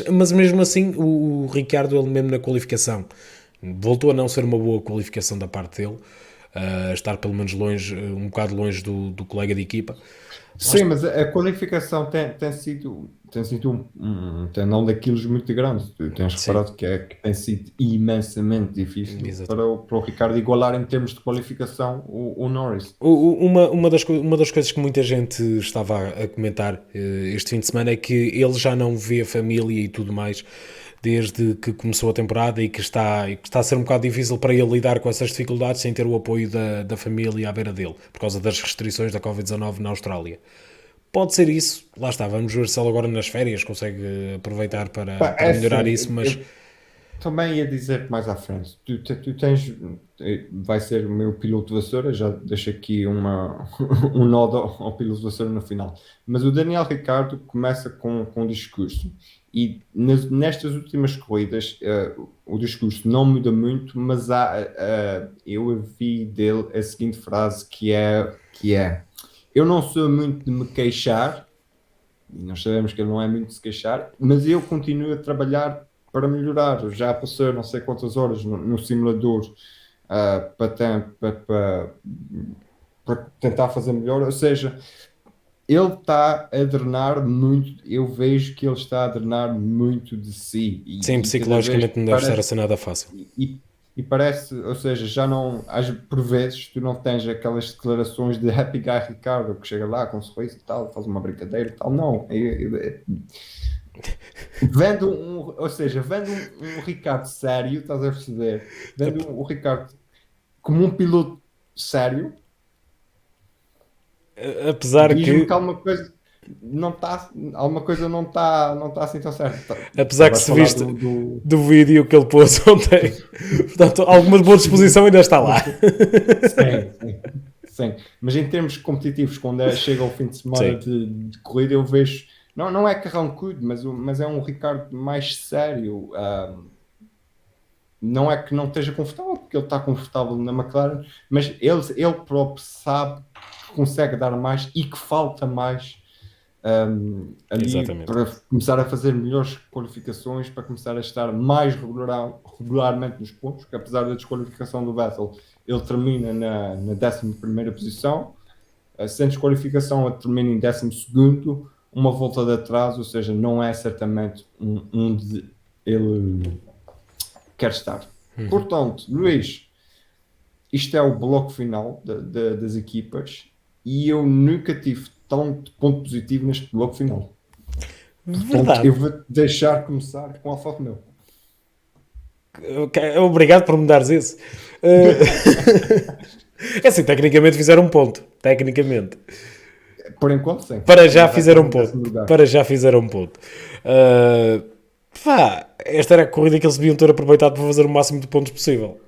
mas mesmo assim o Ricciardo, ele mesmo na qualificação, voltou a não ser uma boa qualificação da parte dele, a estar pelo menos longe, um bocado longe do colega de equipa. Sim, mas a qualificação tem sido um tendão daqueles muito grande. Tu tens Sim, reparado que tem sido imensamente difícil para exatamente. o Ricardo igualar em termos de qualificação o Norris. Uma das coisas que muita gente estava a comentar este fim de semana é que ele já não vê a família e tudo mais desde que começou a temporada e que está a ser um bocado difícil para ele lidar com essas dificuldades sem ter o apoio da família à beira dele, por causa das restrições da Covid-19 na Austrália. Pode ser isso, lá está, vamos ver se ele agora nas férias consegue aproveitar para, Pá, é para melhorar assim, isso, mas eu também ia dizer mais à frente. Tu tens, vai ser o meu piloto de vassoura, já deixo aqui um nó ao piloto de vassoura no final. Mas o Daniel Ricciardo começa com um discurso e nestas últimas corridas o discurso não muda muito, mas eu vi dele a seguinte frase que é eu não sou muito de me queixar, e nós sabemos que ele não é muito de se queixar, mas eu continuo a trabalhar para melhorar. Eu já passei não sei quantas horas no simulador para tentar fazer melhor, ou seja, ele está a drenar muito, eu vejo que ele está a drenar muito de si. Sim, psicologicamente não deve estar a ser nada fácil. E parece, ou seja, já não, por vezes, tu não tens aquelas declarações de Happy Guy Ricardo, que chega lá com um sorriso e tal, faz uma brincadeira e tal, não. Vendo um Ricardo sério, estás a perceber? Vendo o Ricardo como um piloto sério, apesar que alguma coisa não está assim tão certo. Apesar que se viste do vídeo que ele pôs ontem, portanto, alguma boa disposição ainda está lá. Sim. Mas em termos competitivos, quando chega ao fim de semana de corrida, eu vejo, não é carrancudo, mas é um Ricardo mais sério. Não é que não esteja confortável, porque ele está confortável na McLaren, mas ele próprio sabe que consegue dar mais e que falta mais ali para começar a fazer melhores qualificações, para começar a estar mais regularmente nos pontos, porque apesar da desqualificação do Vettel, ele termina na 11ª posição, sem desqualificação ele termina em 12º, uma volta de atraso, ou seja, não é certamente onde ele quer estar. Portanto, Luís, isto é o bloco final das equipas e eu nunca tive tanto ponto positivo neste bloco final. Portanto, eu vou-te deixar começar com a Alfa Romeo. Obrigado por me dares esse. É assim, tecnicamente fizeram um ponto. Tecnicamente. Por enquanto, sim. Para já fizeram um ponto. Esta era a corrida que eles deviam ter aproveitado para fazer o máximo de pontos possível.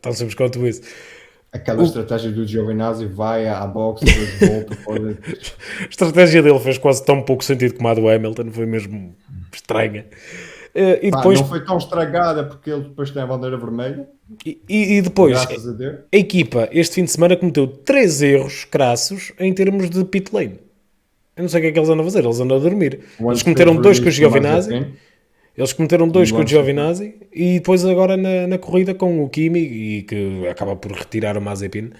Tão simples quanto isso. Aquela estratégia do Giovinazzi vai à boxe e depois volta. A estratégia dele fez quase tão pouco sentido como a do Hamilton, foi mesmo estranha. E depois, não foi tão estragada porque ele depois tem a bandeira vermelha. E depois, a equipa este fim de semana cometeu 3 erros crassos em termos de pit lane. Eu não sei o que é que eles andam a fazer, eles andam a dormir. Eles cometeram 2 com o Giovinazzi. Eles cometeram 2 com o Giovinazzi e depois agora na corrida com o Kimi, e que acaba por retirar o Mazepin.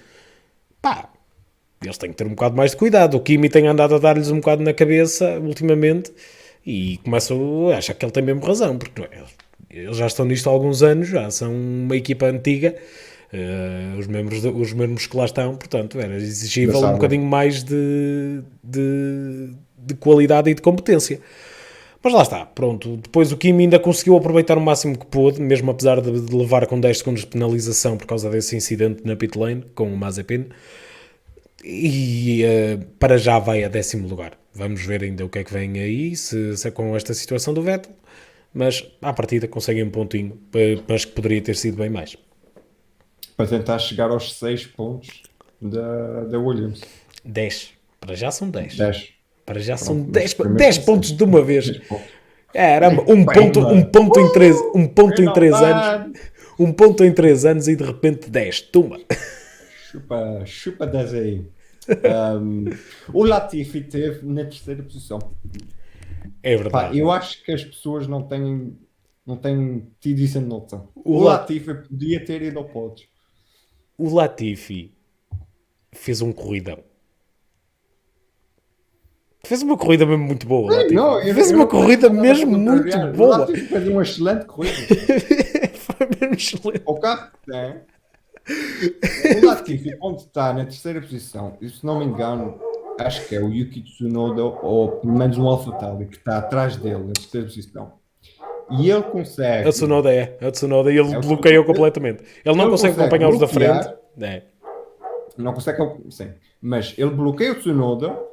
Eles têm que ter um bocado mais de cuidado. O Kimi tem andado a dar-lhes um bocado na cabeça ultimamente e começo a achar que ele tem mesmo razão, porque eles já estão nisto há alguns anos, já são uma equipa antiga, os membros que lá estão, portanto era exigível um bocadinho mais de qualidade e de competência. Mas lá está, pronto. Depois o Kimi ainda conseguiu aproveitar o máximo que pôde, mesmo apesar de levar com 10 segundos de penalização por causa desse incidente na pit lane com o Mazepin. E para já vai a 10º lugar. Vamos ver ainda o que é que vem aí, se é com esta situação do Vettel. Mas à partida conseguem um pontinho, mas que poderia ter sido bem mais. Para tentar chegar aos 6 pontos da Williams. 10. Para já são 10. 10. Para já são 10 pontos de uma vez. Caramba, um ponto em 3 anos. Um ponto em 3 anos e de repente 10. Toma. Chupa 10 aí. O Latifi teve na 3ª posição. É verdade. Eu acho que as pessoas não têm tido isso em nota. O Latifi podia ter ido ao pódio. O Latifi fez um corridão. Fez uma corrida mesmo muito boa. Fez uma corrida mesmo muito boa. O Latifi fez uma excelente corrida. Foi mesmo excelente. O carro que tem. O Latifi, onde está na 3ª posição, e se não me engano, acho que é o Yuki Tsunoda, ou pelo menos um AlphaTauri, que está atrás dele na 3ª posição. E ele consegue. A Tsunoda e ele bloqueou completamente. Ele não consegue acompanhar os da frente. Não consegue, sim. Mas ele bloqueia o Tsunoda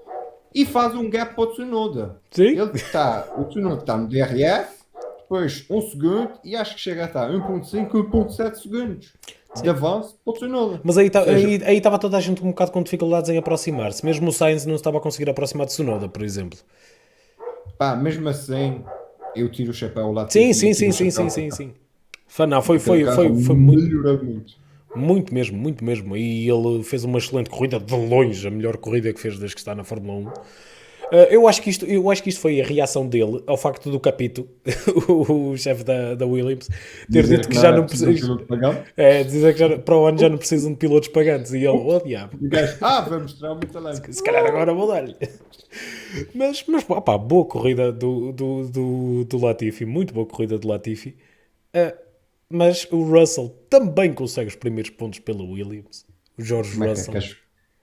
e faz um gap para o Tsunoda. Sim. O Tsunoda está no DRS, depois 1 segundo e acho que chega a estar 1.5, 1.7 segundos de avanço para o Tsunoda. Mas aí estava toda a gente um bocado com dificuldades em aproximar-se. Mesmo o Sainz não estava a conseguir aproximar de Tsunoda, por exemplo. Mesmo assim, eu tiro o chapéu lá. Sim. Não, foi muito. Muito mesmo. E ele fez uma excelente corrida, de longe, a melhor corrida que fez desde que está na Fórmula 1. Eu acho que isto foi a reação dele ao facto do Capito, o chefe da Williams, ter dito que já não precisa. Dizer que para o ano já não precisam de pilotos pagantes. E ele, oh diabo. Vai mostrar o meu talento. Se calhar agora vou dar-lhe. Mas opá, boa corrida do Latifi, muito boa corrida do Latifi. Mas o Russell também consegue os primeiros pontos pela Williams. O George Russell.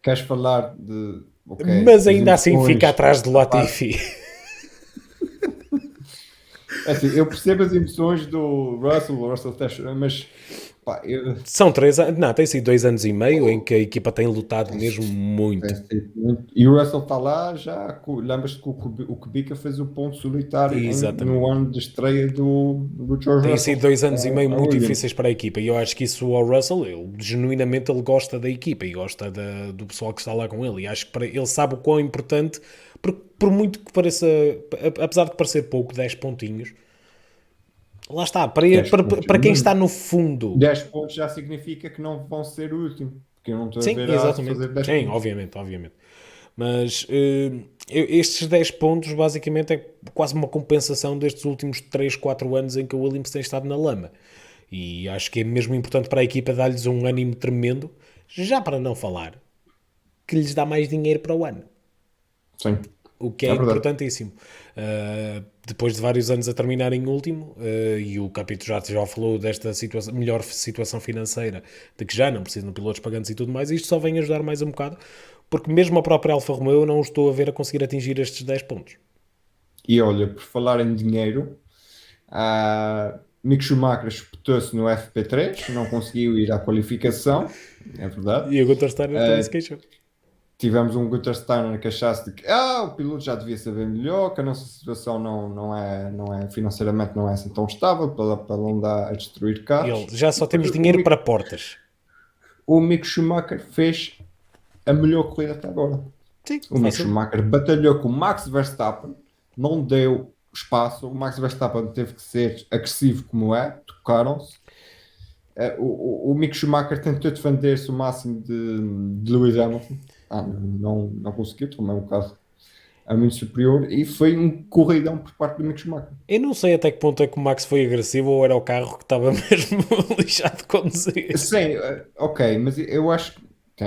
Queres falar de. Okay, mas ainda assim fica atrás do Latifi. Assim, eu percebo as emoções do Russell mas pá, são 3 anos, não, tem sido 2 anos e meio em que a equipa tem lutado mesmo muito. E o Russell está lá já, lembras-te que o Kubica fez o ponto solitário no ano de estreia do George Russell. Tem sido 2 anos e meio muito difíceis para a equipa e eu acho que isso ao Russell, genuinamente ele gosta da equipa e gosta do pessoal que está lá com ele e acho que ele sabe o quão importante, por muito que pareça, apesar de parecer pouco, 10 pontinhos, lá está, para quem está no fundo. 10 pontos já significa que não vão ser o último. Porque eu não estou a ver exatamente. fazer 10 pontos. Obviamente. Mas estes 10 pontos basicamente é quase uma compensação destes últimos 3, 4 anos em que o Williams tem estado na lama. E acho que é mesmo importante para a equipa dar-lhes um ânimo tremendo, já para não falar que lhes dá mais dinheiro para o ano. Sim. O que é importantíssimo. Depois de vários anos a terminar em último, e o Capito já falou desta melhor situação financeira, de que já não precisam de pilotos pagantes e tudo mais, isto só vem ajudar mais um bocado, porque mesmo a própria Alfa Romeo eu não estou a ver a conseguir atingir estes 10 pontos. E olha, por falar em dinheiro, Mick Schumacher espetou-se no FP3, não conseguiu ir à qualificação, é verdade. E o Gunter Steiner também se queixou. Tivemos um Gunter Steiner que achasse de que o piloto já devia saber melhor, que a nossa situação não é financeiramente não é assim tão estável para não dar a destruir carros. Já só temos dinheiro para portas. O Mick Schumacher fez a melhor corrida até agora. Sim, o Mick Schumacher batalhou com o Max Verstappen, não deu espaço, o Max Verstappen teve que ser agressivo como tocaram-se. O Mick Schumacher tentou defender-se o máximo de Lewis Hamilton. Não conseguiu, também um caso muito superior e foi um corridão por parte do Mick Schumacher. Eu não sei até que ponto é que o Max foi agressivo ou era o carro que estava mesmo lixado de conduzir. Sim, ok, mas eu acho que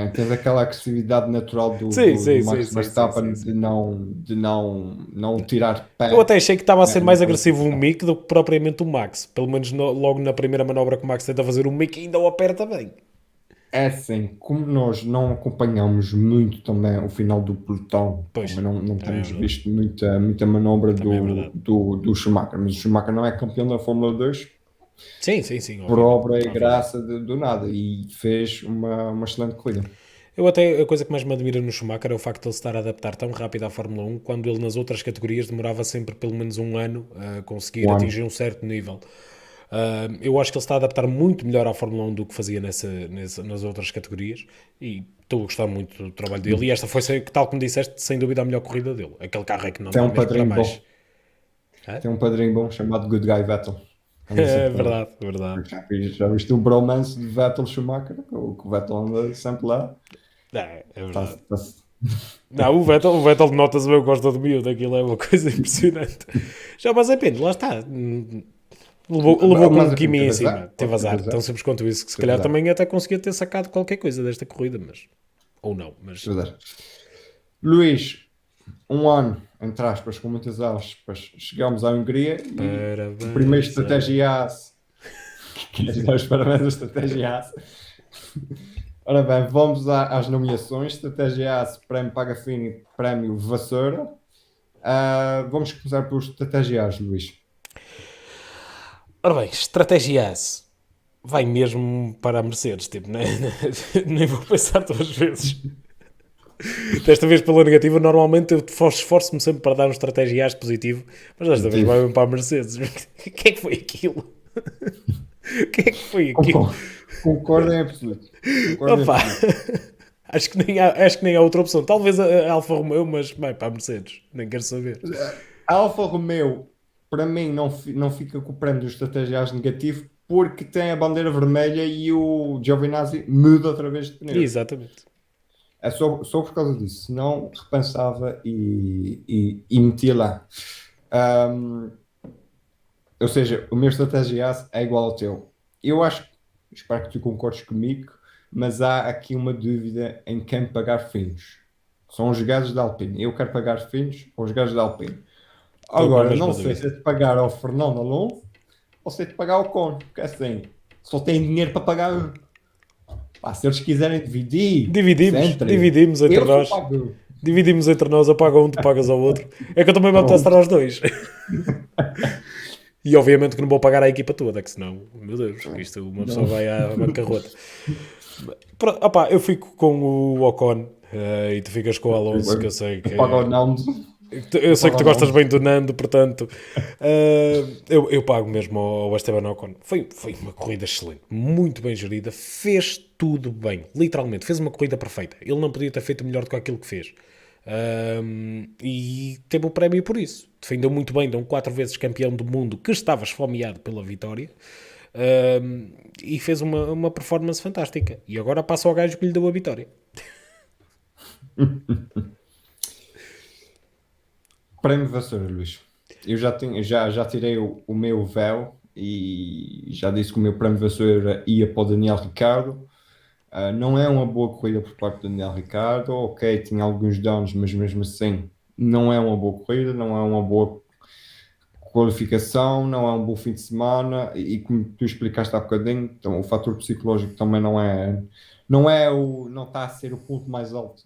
teve aquela agressividade natural do Max Verstappen de não tirar pé. Eu até achei que estava a ser mais agressivo o Mick do que propriamente o Max. Pelo menos logo na primeira manobra que o Max tenta fazer, o Mick ainda o aperta bem. É assim, como nós não acompanhamos muito também o final do pelotão, não temos visto muita manobra do Schumacher, mas o Schumacher não é campeão da Fórmula 2 sim, por obra e graça do nada, e fez uma excelente corrida. A coisa que mais me admira no Schumacher é o facto de ele estar a adaptar tão rápido à Fórmula 1, quando ele nas outras categorias demorava sempre pelo menos um ano a conseguir atingir um certo nível. Eu acho que ele está a adaptar muito melhor à Fórmula 1 do que fazia nas outras categorias e estou a gostar muito do trabalho dele e esta foi, tal como disseste, sem dúvida a melhor corrida dele. Aquele carro é que não tem um padrinho bom. Tem um padrinho bom chamado Good Guy Vettel. É verdade. Já viste o bromance de Vettel Schumacher? O Vettel anda sempre lá. É verdade. Não, o Vettel nota-se bem, eu gosto do miúdo, aquilo é uma coisa impressionante. Já mas é pena, lá está. Levou com um Kimi em cima, teve azar, tão simples quanto isso, que se calhar também até conseguia ter sacado qualquer coisa desta corrida, mas ou não, mas... Luís, um ano, entre aspas, com muitas aspas, chegamos à Hungria e o primeiro estratégia os parabéns à estratégia AS. Ora bem, vamos às nomeações. Estratégia AS, Prémio Pagafini, Prémio Vassoura. Vamos começar por estratégia AS, Luís. Ora bem, estratégia AS vai mesmo para a Mercedes, tipo, nem vou pensar 2 vezes. Desta vez pela negativa, normalmente eu esforço-me sempre para dar um estratégia AS positivo, mas desta vez vai mesmo para a Mercedes. O que é que foi aquilo? O que é que foi aquilo? Concordo em absoluto. Acho que nem há outra opção. Talvez a Alfa Romeo, mas vai para a Mercedes. Nem quero saber. A Alfa Romeo, para mim, não fica com o prémio do estratégias negativo porque tem a bandeira vermelha e o Giovinazzi muda outra vez de pneu. Exatamente. É só por causa disso, senão repensava e metia lá. Ahm, ou seja, o meu estratégia é igual ao teu. Eu acho, espero que tu concordes comigo, mas há aqui uma dúvida em quem pagar finos. São os gajos da Alpine. Eu quero pagar finos ou os gajos da Alpine. Estou na Agora, mesma não sei dúvida. se é de pagar ao Fernando Alonso ou se é de pagar ao Ocon, porque assim, só tem dinheiro para pagar. Pá, se eles quiserem dividir, isso é Dividimos, entre eles. dividimos entre Eu só nós. pago. Dividimos entre nós, eu pago a um, tu pagas ao outro. É que eu também me apetece estar Pronto. aos dois. E obviamente que não vou pagar a equipa toda, que senão, meu Deus, isto uma pessoa Não. vai à bancarrota. Opá, eu fico com o Ocon e tu ficas com o Alonso, que eu sei Eu pago ao que. Nando. Eu Eu sei pago que ao tu gostas Nando. bem do Nando, portanto, eu pago mesmo ao Esteban Ocon. Foi uma corrida excelente, muito bem gerida, fez tudo bem, literalmente, fez uma corrida perfeita. Ele não podia ter feito melhor do que aquilo que fez. E teve o prémio por isso. Defendeu muito bem de um 4 vezes campeão do mundo que estava esfomeado pela vitória. E fez uma performance fantástica. E agora passa ao gajo que lhe deu a vitória. Prémio Vassoura, Luís. Eu já tirei o meu véu e já disse que o meu prémio Vassoura ia para o Daniel Ricciardo. Não é uma boa corrida por parte do Daniel Ricciardo. Ok, tinha alguns danos, mas mesmo assim não é uma boa corrida, não é uma boa qualificação, não é um bom fim de semana e como tu explicaste há bocadinho, então, o fator psicológico também não está a ser o ponto mais alto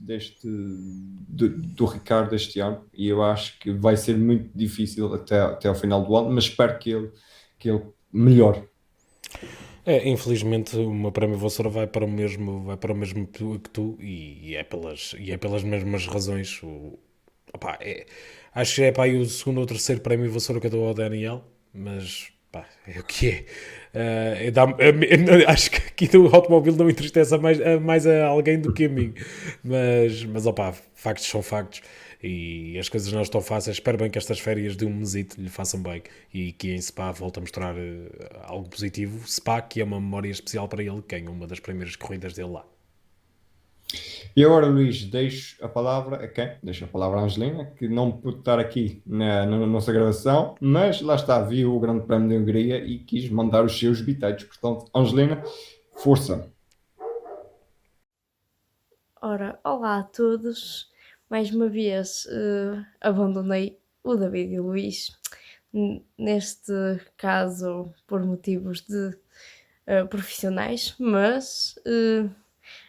do Ricardo este ano e eu acho que vai ser muito difícil até ao final do ano, mas espero que ele melhore. Infelizmente o meu prémio Vassoura vai para o mesmo que tu e é pelas mesmas razões. Opá, acho que é pá, aí o segundo ou terceiro prémio Vassoura que eu dou ao Daniel, mas pá, é o que é. Acho que aqui do automóvel não entristece mais a alguém do que a mim, mas opá, factos são factos e as coisas não estão fáceis. Espero bem que estas férias de um mesito lhe façam bem e que em Spa volte a mostrar algo positivo. Spa, que é uma memória especial para ele, que é uma das primeiras corridas dele lá. E agora, Luís, deixo a palavra a quem? Deixo a palavra à Angelina, que não pôde estar aqui na nossa gravação, mas lá está, viu o Grande Prémio da Hungria e quis mandar os seus bitites. Portanto, Angelina, força! Ora, olá a todos. Mais uma vez abandonei o David e o Luís. Neste caso por motivos de profissionais, mas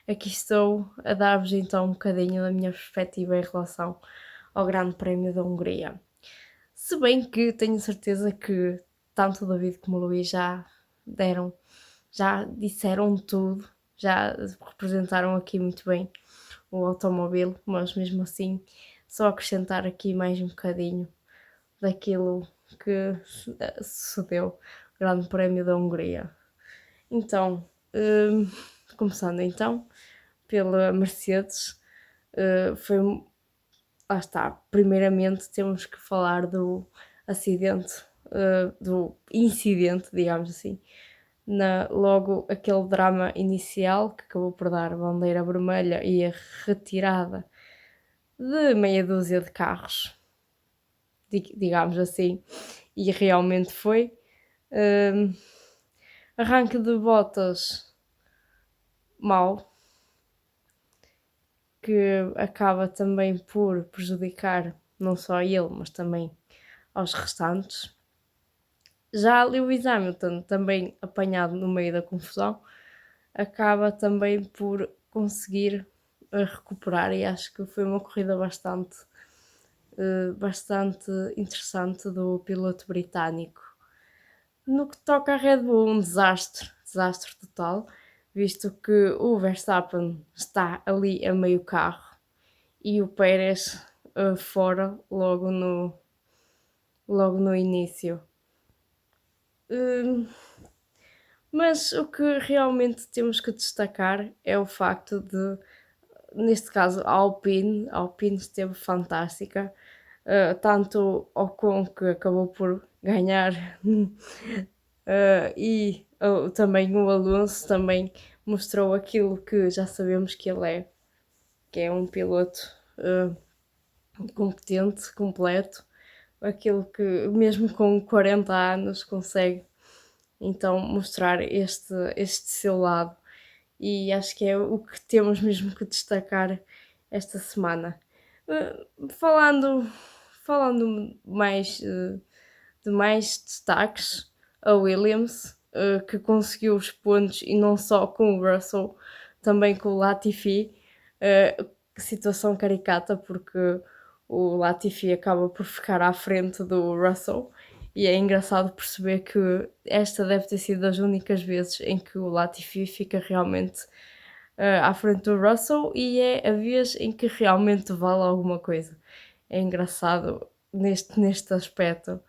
aqui estou a dar-vos então um bocadinho da minha perspectiva em relação ao Grande Prémio da Hungria. Se bem que tenho certeza que tanto o David como o Luís já disseram tudo, já representaram aqui muito bem o automóvel, mas mesmo assim só acrescentar aqui mais um bocadinho daquilo que sucedeu o Grande Prémio da Hungria. Então, começando então pela Mercedes, foi, lá está, primeiramente temos que falar do acidente, do incidente, digamos assim, logo aquele drama inicial que acabou por dar bandeira vermelha e a retirada de meia dúzia de carros, digamos assim, e realmente foi. Arranque de Bottas mau, que acaba também por prejudicar não só a ele, mas também aos restantes. Já Lewis Hamilton, também apanhado no meio da confusão, acaba também por conseguir recuperar e acho que foi uma corrida bastante interessante do piloto britânico. No que toca a Red Bull, um desastre total, visto que o Verstappen está ali a meio carro e o Pérez fora logo no início. Mas o que realmente temos que destacar é o facto de, neste caso, a Alpine esteve fantástica, tanto Ocon que acabou por ganhar e também o Alonso também mostrou aquilo que já sabemos que ele é, que é um piloto competente, completo, aquilo que mesmo com 40 anos consegue então mostrar este seu lado, e acho que é o que temos mesmo que destacar esta semana. Falando mais de mais destaques, a Williams, que conseguiu os pontos e não só com o Russell, também com o Latifi, situação caricata porque o Latifi acaba por ficar à frente do Russell, e é engraçado perceber que esta deve ter sido das únicas vezes em que o Latifi fica realmente à frente do Russell, e é a vez em que realmente vale alguma coisa. É engraçado neste aspecto.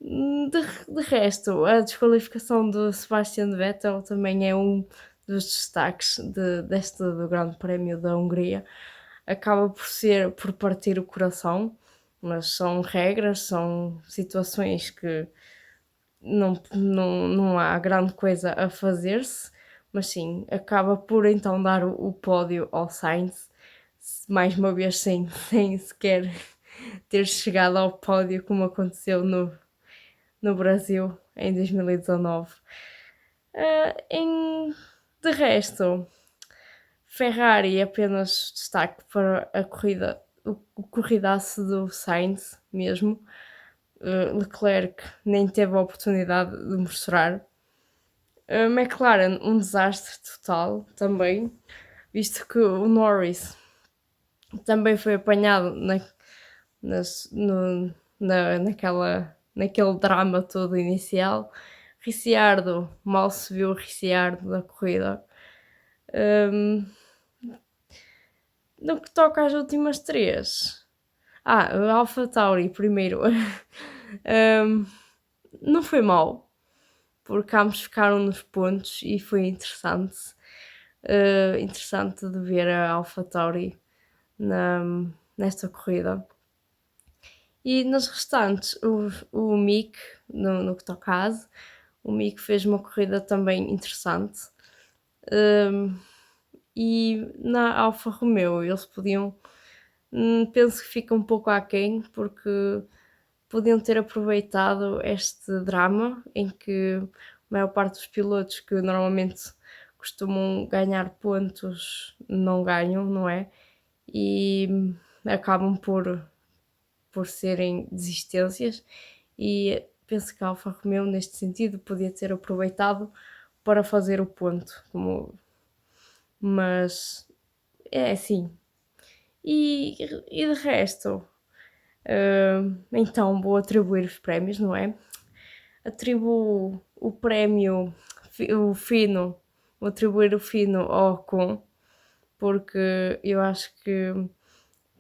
De resto, a desqualificação do Sebastian Vettel também é um dos destaques do Grande Prémio da Hungria. Acaba por partir o coração, mas são regras, são situações que não há grande coisa a fazer-se, mas sim, acaba por então dar o pódio ao Sainz, mais uma vez sem sequer ter chegado ao pódio, como aconteceu no Brasil em 2019. De resto, Ferrari apenas destaque para a corrida, o corridaço do Sainz mesmo. Leclerc nem teve a oportunidade de mostrar. McLaren, um desastre total também, visto que o Norris também foi apanhado naquele drama todo inicial. Ricciardo, mal se viu o Ricciardo da corrida. No que toca às últimas três, a AlphaTauri primeiro. Não foi mal, porque ambos ficaram nos pontos e foi interessante de ver a AlphaTauri nesta corrida. E nas restantes, o Mick, no que toca a ASE, o Mick fez uma corrida também interessante. E na Alfa Romeo eles podiam, penso que fica um pouco aquém, porque podiam ter aproveitado este drama em que a maior parte dos pilotos que normalmente costumam ganhar pontos não ganham, não é? E acabam por serem desistências, e penso que a Alfa Romeo neste sentido podia ter aproveitado para fazer o ponto, mas é assim. E de resto, então vou atribuir os prémios, não é? Atribuo o prémio, vou atribuir o fino ao Ocon, porque eu acho que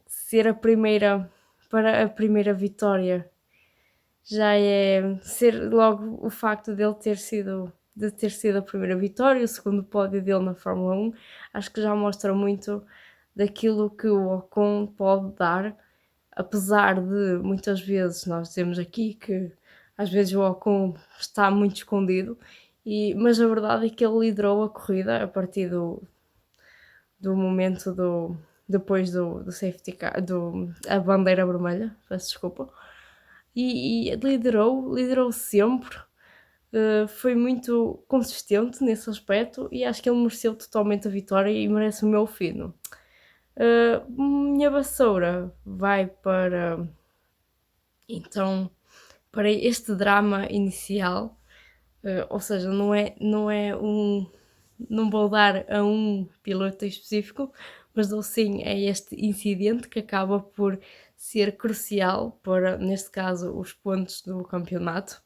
ser para a primeira vitória já é ser logo o facto de ter sido a primeira vitória, o segundo pódio dele na Fórmula 1, acho que já mostra muito daquilo que o Ocon pode dar, apesar de muitas vezes nós dizemos aqui que às vezes o Ocon está muito escondido, mas a verdade é que ele liderou a corrida a partir do momento depois do safety car, a bandeira vermelha, peço desculpa, e liderou sempre, foi muito consistente nesse aspecto, e acho que ele mereceu totalmente a vitória e merece o meu fino. Minha vassoura vai para este drama inicial, ou seja, não vou dar a um piloto específico, mas dou sim a este incidente que acaba por ser crucial para, neste caso, os pontos do campeonato,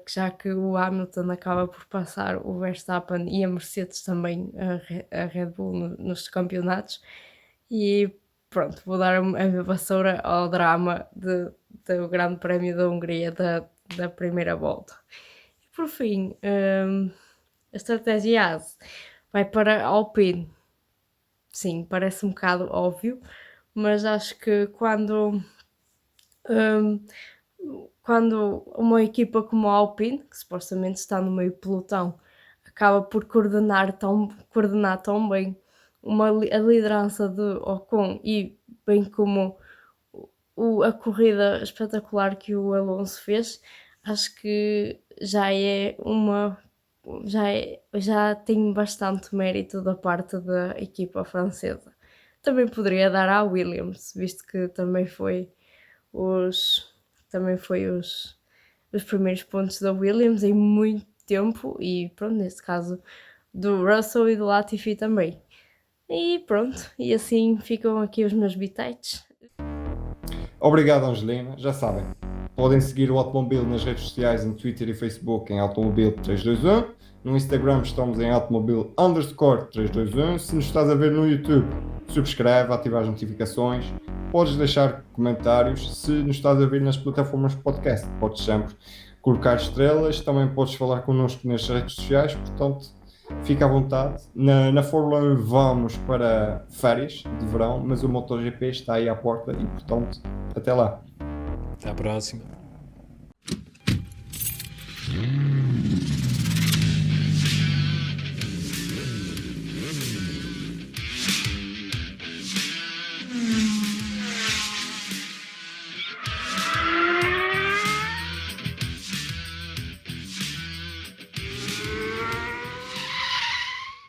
já que o Hamilton acaba por passar o Verstappen e a Mercedes também, a Red Bull nos campeonatos, e pronto, vou dar a vassoura ao drama do Grande Prémio da Hungria da primeira volta. E por fim, a estratégia ASE vai para Alpine. Sim, parece um bocado óbvio, mas acho que quando uma equipa como a Alpine, que supostamente está no meio pelotão, acaba por coordenar tão bem a liderança de Ocon e bem como a corrida espetacular que o Alonso fez, acho que já tem bastante mérito da parte da equipa francesa. Também poderia dar à Williams, visto que também foi os primeiros pontos da Williams em muito tempo e pronto, nesse caso do Russell e do Latifi também. E pronto, e assim ficam aqui os meus bitites. Obrigado, Angelina. Já sabem, podem seguir o Automobile nas redes sociais, no Twitter e Facebook em Automobile321. No Instagram estamos em Automobile_321. Se nos estás a ver no YouTube, subscreve, ativa as notificações. Podes deixar comentários. Se nos estás a ver nas plataformas de podcast, podes sempre colocar estrelas. Também podes falar connosco nas redes sociais, portanto, fica à vontade. Na Fórmula 1 vamos para férias de verão, mas o MotoGP está aí à porta e, portanto, até lá. Até à próxima.